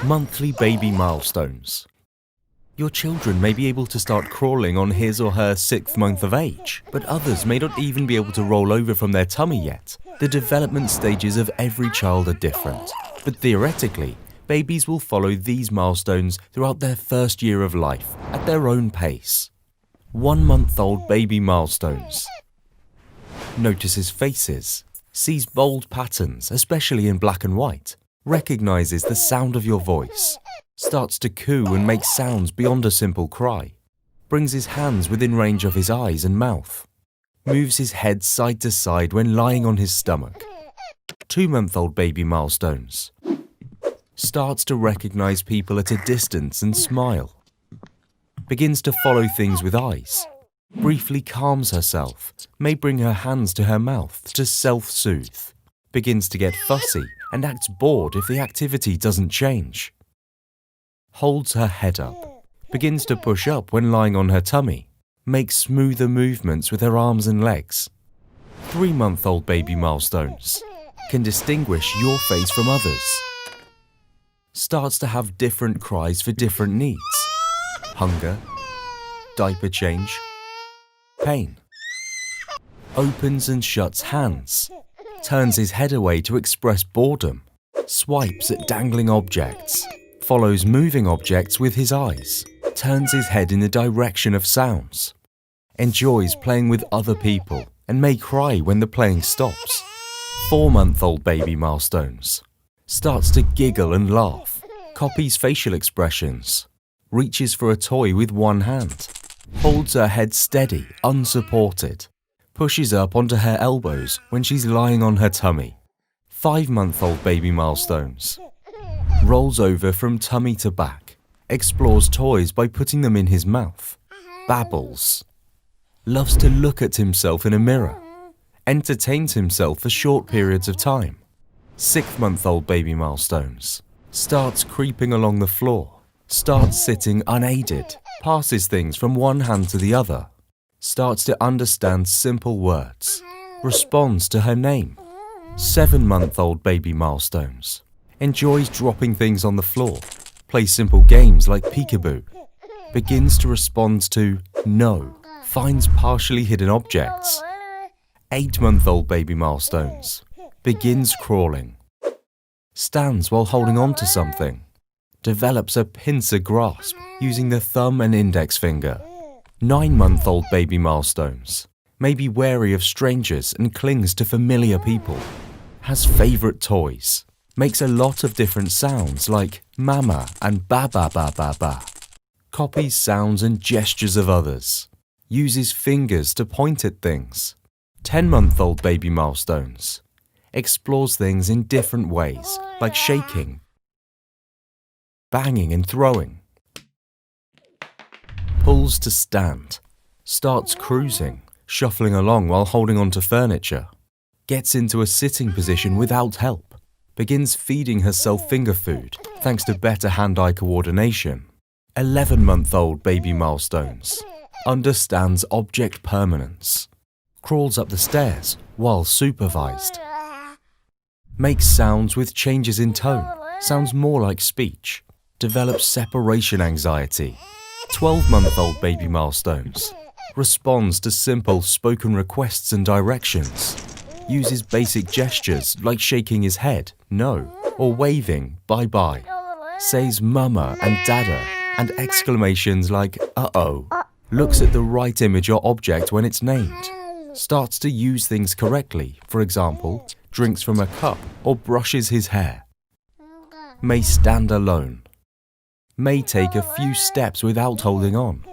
Monthly baby milestones. Your children may be able to start crawling on his or her 6th month of age, but others may not even be able to roll over from their tummy yet. The development stages of every child are different, but theoretically, babies will follow these milestones throughout their first year of life at their own pace. 1-month-old baby milestones. Notices faces, sees bold patterns, especially in black and white, recognizes the sound of your voice, starts to coo and make sounds beyond a simple cry, brings his hands within range of his eyes and mouth, moves his head side to side when lying on his stomach. 2-month-old baby milestones. Starts to recognize people at a distance and smile. Begins to follow things with eyes. Briefly calms herself, may bring her hands to her mouth to self-soothe. Begins to get fussy and acts bored if the activity doesn't change. Holds her head up. Begins to push up when lying on her tummy. Makes smoother movements with her arms and legs. 3-month-old baby milestones. Can distinguish your face from others. Starts to have different cries for different needs. Hunger, diaper change, pain. Opens and shuts hands. Turns his head away to express boredom. Swipes at dangling objects. Follows moving objects with his eyes. Turns his head in the direction of sounds. Enjoys playing with other people and may cry when the playing stops. 4-month-old baby milestones. Starts to giggle and laugh. Copies facial expressions. Reaches for a toy with one hand. Holds her head steady, unsupported. Pushes up onto her elbows when she's lying on her tummy. 5-month-old baby milestones. Rolls over from tummy to back. Explores toys by putting them in his mouth. Babbles. Loves to look at himself in a mirror. Entertains himself for short periods of time. 6-month-old baby milestones. Starts creeping along the floor. Starts sitting unaided. Passes things from one hand to the other. Starts to understand simple words. Responds to her name. 7-month-old baby milestones. Enjoys dropping things on the floor. Plays simple games like peekaboo. Begins to respond to no. Finds partially hidden objects. 8-month-old baby milestones. Begins crawling. Stands while holding on to something. Develops a pincer grasp using the thumb and index finger. 9-month-old baby milestones. May be wary of strangers and clings to familiar people. Has favorite toys. Makes a lot of different sounds like mama and ba ba ba ba ba. Copies sounds and gestures of others. Uses fingers to point at things. 10-month-old baby milestones. Explores things in different ways like shaking, banging and throwing. Pulls to stand. Starts cruising, shuffling along while holding onto furniture. Gets into a sitting position without help. Begins feeding herself finger food thanks to better hand-eye coordination. 11-month-old baby milestones. Understands object permanence. Crawls up the stairs while supervised. Makes sounds with changes in tone. Sounds more like speech. Develops separation anxiety. 12-month-old baby milestones. Responds to simple spoken requests and directions. Uses basic gestures like shaking his head, no, or waving, bye-bye. Says mama and dada and exclamations like uh-oh. Looks at the right image or object when it's named. Starts to use things correctly, for example, drinks from a cup or brushes his hair. May stand alone. May take a few steps without holding on.